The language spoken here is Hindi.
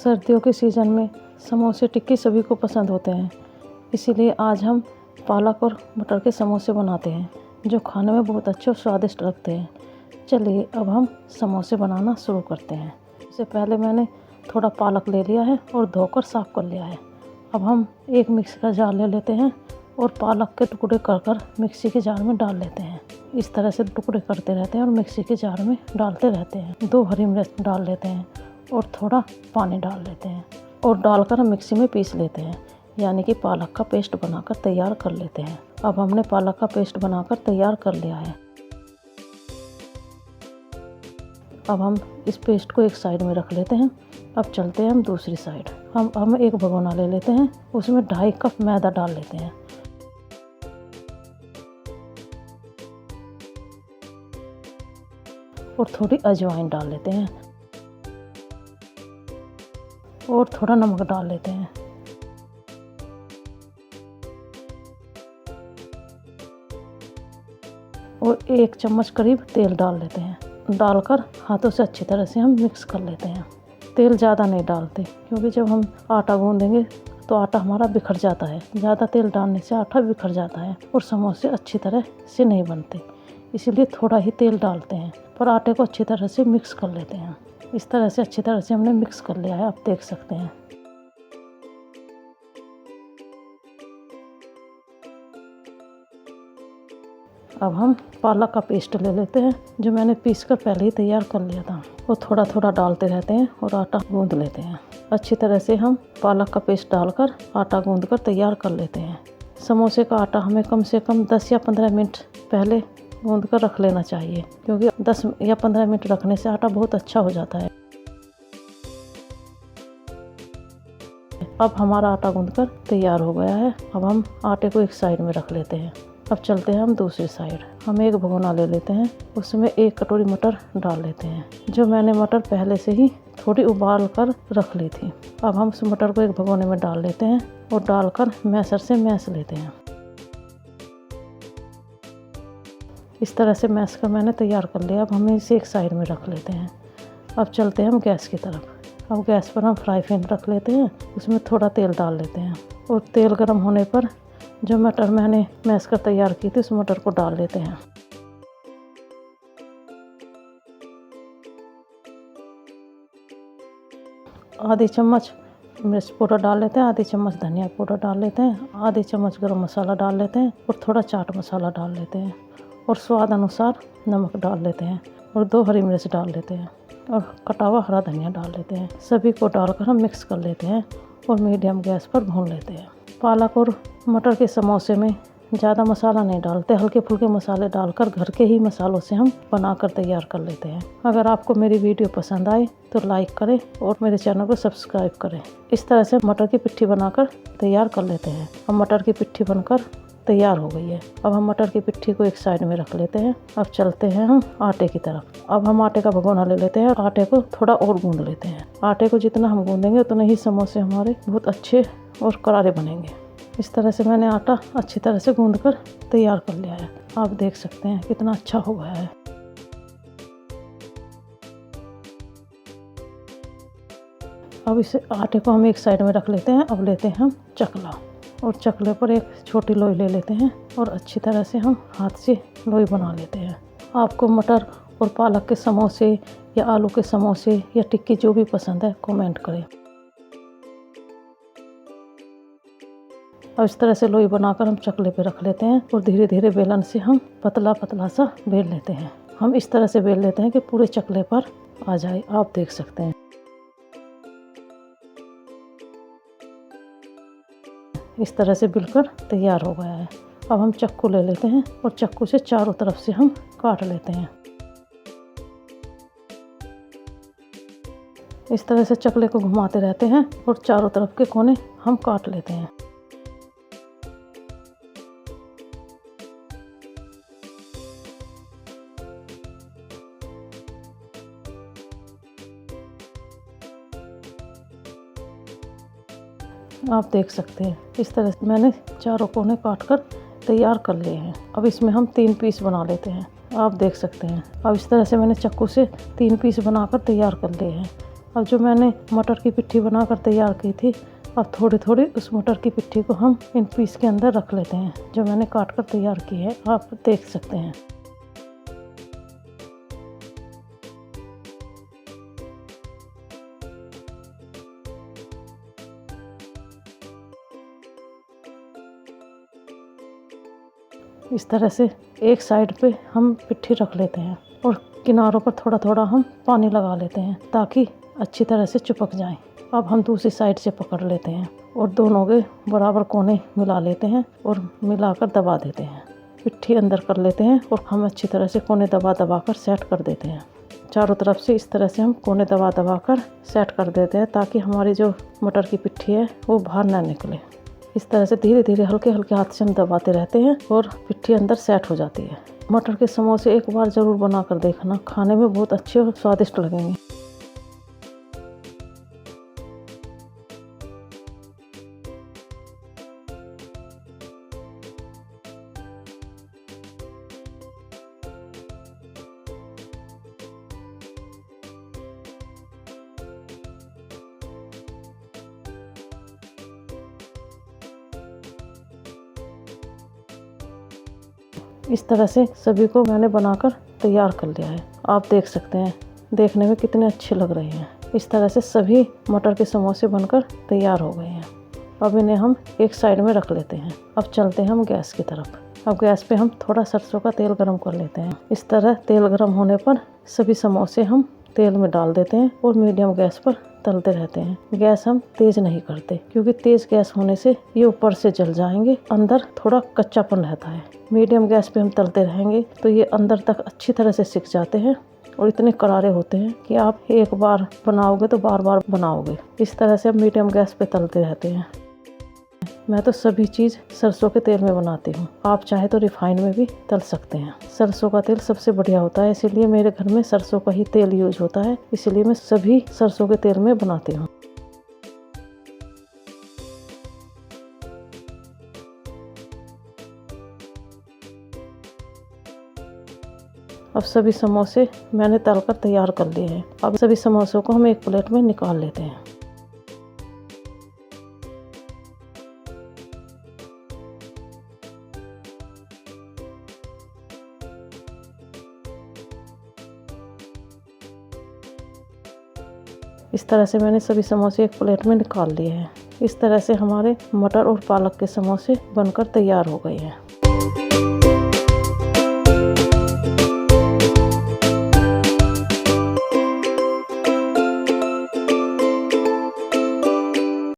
सर्दियों के सीज़न में समोसे टिक्की सभी को पसंद होते हैं, इसीलिए आज हम पालक और मटर के समोसे बनाते हैं जो खाने में बहुत अच्छे और स्वादिष्ट लगते हैं। चलिए अब हम समोसे बनाना शुरू करते हैं। इससे पहले मैंने थोड़ा पालक ले लिया है और धोकर साफ़ कर लिया है। अब हम एक मिक्सी का जार ले लेते हैं और पालक के टुकड़े कर मिक्सी के जार में डाल लेते हैं। इस तरह से टुकड़े करते रहते हैं और मिक्सी के जार में डालते रहते हैं। 2 हरी मिर्च डाल लेते हैं और थोड़ा पानी डाल लेते हैं और डालकर हम मिक्सी में पीस लेते हैं, यानी कि पालक का पेस्ट बनाकर तैयार कर लेते हैं। अब हमने पालक का पेस्ट बनाकर तैयार कर लिया है। अब हम इस पेस्ट को एक साइड में रख लेते हैं। अब चलते हैं हम दूसरी साइड। हम एक भगोना ले लेते हैं, उसमें 2.5 कप मैदा डाल लेते हैं और थोड़ी अजवाइन डाल लेते हैं और थोड़ा नमक डाल लेते हैं और 1 चम्मच करीब तेल डाल लेते हैं। डालकर हाथों से अच्छी तरह से हम मिक्स कर लेते हैं। तेल ज़्यादा नहीं डालते क्योंकि जब हम आटा गूंदेंगे तो आटा हमारा बिखर जाता है। ज़्यादा तेल डालने से आटा बिखर जाता है और समोसे अच्छी तरह से नहीं बनते, इसीलिए थोड़ा ही तेल डालते हैं। पर आटे को अच्छी तरह से मिक्स कर लेते हैं। इस तरह से अच्छी तरह से हमने मिक्स कर लिया है, आप देख सकते हैं। अब हम पालक का पेस्ट ले लेते हैं जो मैंने पीसकर पहले ही तैयार कर लिया था, वो थोड़ा थोड़ा डालते रहते हैं और आटा गूंद लेते हैं। अच्छी तरह से हम पालक का पेस्ट डालकर आटा गूंदकर तैयार कर लेते हैं। समोसे का आटा हमें कम से कम 10 या 15 मिनट पहले गूंद कर रख लेना चाहिए, क्योंकि 10 या 15 मिनट रखने से आटा बहुत अच्छा हो जाता है। अब हमारा आटा गूंदकर तैयार हो गया है। अब हम आटे को एक साइड में रख लेते हैं। अब चलते हैं हम दूसरी साइड। हम एक भगोना ले लेते हैं, उसमें 1 कटोरी मटर डाल लेते हैं, जो मैंने मटर पहले से ही थोड़ी उबाल कर रख ली थी। अब हम उस मटर को एक भगोने में डाल लेते हैं और डालकर मैसर से मैस लेते हैं। इस तरह से मैस कर मैंने तैयार कर लिया। अब हम इसे एक साइड में रख लेते हैं। अब चलते हैं हम गैस की तरफ। अब गैस पर हम फ्राई पैन रख लेते हैं, उसमें थोड़ा तेल डाल लेते हैं और तेल गर्म होने पर जो मटर मैंने मैश कर तैयार की थी उस मटर को डाल लेते हैं। आधी चम्मच मिर्च पाउडर डाल लेते हैं, आधी चम्मच धनिया पाउडर डाल लेते हैं, आधी चम्मच गरम मसाला डाल लेते हैं और थोड़ा चाट मसाला डाल लेते हैं और स्वाद अनुसार नमक डाल लेते हैं और 2 हरी मिर्च डाल लेते हैं और कटा हुआ हरा धनिया डाल लेते हैं। सभी को डालकर हम मिक्स कर लेते हैं और मीडियम गैस पर भून लेते हैं। पालक और मटर के समोसे में ज़्यादा मसाला नहीं डालते, हल्के फुल्के मसाले डालकर घर के ही मसालों से हम बनाकर तैयार कर लेते हैं। अगर आपको मेरी वीडियो पसंद आए तो लाइक करें और मेरे चैनल को सब्सक्राइब करें। इस तरह से मटर की पिट्ठी बनाकर तैयार कर लेते हैं। अब मटर की पिट्ठी बनकर तैयार हो गई है। अब हम मटर की पिट्ठी को एक साइड में रख लेते हैं। अब चलते हैं हम आटे की तरफ। अब हम आटे का भगोना ले लेते हैं और आटे को थोड़ा और गूंद लेते हैं। आटे को जितना हम गूंदेंगे उतने ही समोसे हमारे बहुत अच्छे और करारे बनेंगे। इस तरह से मैंने आटा अच्छी तरह से गूंद कर तैयार कर लिया है। आप देख सकते हैं कितना अच्छा हो गया है। अब इस आटे को हम एक साइड में रख लेते हैं। अब लेते हैं हम चकला और चकले पर एक छोटी लोई ले लेते हैं और अच्छी तरह से हम हाथ से लोई बना लेते हैं। आपको मटर और पालक के समोसे या आलू के समोसे या टिक्की जो भी पसंद है कमेंट करें। और इस तरह से लोई बनाकर हम चकले पे रख लेते हैं और धीरे धीरे बेलन से हम पतला पतला सा बेल लेते हैं। हम इस तरह से बेल लेते हैं कि पूरे चकले पर आ जाए, आप देख सकते हैं। इस तरह से बिलकर तैयार हो गया है। अब हम चक्कू ले लेते हैं और चक्कू से चारों तरफ से हम काट लेते हैं। इस तरह से चकले को घुमाते रहते हैं और चारों तरफ के कोने हम काट लेते हैं। आप देख सकते हैं इस तरह से मैंने चारों कोने काट कर तैयार कर लिए हैं। अब इसमें हम 3 पीस बना लेते हैं, आप देख सकते हैं। अब इस तरह से मैंने चाकू से 3 पीस बनाकर तैयार कर लिए हैं। अब जो मैंने मटर की पिट्ठी बनाकर तैयार की थी, अब थोड़ी थोड़ी उस मटर की पिट्ठी को हम इन पीस के अंदर रख लेते हैं जो मैंने काट कर तैयार की है, आप देख सकते हैं। इस तरह से एक साइड पे हम पिट्ठी रख लेते हैं और किनारों पर थोड़ा थोड़ा हम पानी लगा लेते हैं ताकि अच्छी तरह से चिपक जाए। अब हम दूसरी साइड से पकड़ लेते हैं और दोनों के बराबर कोने मिला लेते हैं और मिलाकर दबा देते हैं। पिट्ठी अंदर कर लेते हैं और हम अच्छी तरह से कोने दबा दबा कर सेट कर देते हैं। चारों तरफ से इस तरह से हम कोने दबा दबा कर सेट कर देते हैं ताकि हमारी जो मटर की पिट्ठी है वो बाहर ना निकले। इस तरह से धीरे धीरे हल्के हल्के हाथ से हम दबाते रहते हैं और पिट्ठी अंदर सेट हो जाती है। मटर के समोसे एक बार ज़रूर बना कर देखना, खाने में बहुत अच्छे और स्वादिष्ट लगेंगे। इस तरह से सभी को मैंने बनाकर तैयार कर लिया है, आप देख सकते हैं देखने में कितने अच्छे लग रहे हैं। इस तरह से सभी मटर के समोसे बनकर तैयार हो गए हैं। अब इन्हें हम एक साइड में रख लेते हैं। अब चलते हैं हम गैस की तरफ। अब गैस पे हम थोड़ा सरसों का तेल गरम कर लेते हैं। इस तरह तेल गरम होने पर सभी समोसे हम तेल में डाल देते हैं और मीडियम गैस पर तलते रहते हैं। गैस हम तेज नहीं करते क्योंकि तेज गैस होने से ये ऊपर से जल जाएंगे, अंदर थोड़ा कच्चापन रहता है। मीडियम गैस पे हम तलते रहेंगे तो ये अंदर तक अच्छी तरह से सिक जाते हैं और इतने करारे होते हैं कि आप एक बार बनाओगे तो बार बार बनाओगे। इस तरह से हम मीडियम गैस पे तलते रहते हैं। मैं तो सभी चीज़ सरसों के तेल में बनाती हूँ, आप चाहे तो रिफाइंड में भी तल सकते हैं। सरसों का तेल सबसे बढ़िया होता है, इसीलिए मेरे घर में सरसों का ही तेल यूज होता है, इसलिए मैं सभी सरसों के तेल में बनाती हूँ। अब सभी समोसे मैंने तलकर तैयार कर लिए हैं। अब सभी समोसों को हम एक प्लेट में निकाल लेते हैं। इस तरह से मैंने सभी समोसे एक प्लेट में निकाल लिए हैं। इस तरह से हमारे मटर और पालक के समोसे बनकर तैयार हो गए हैं।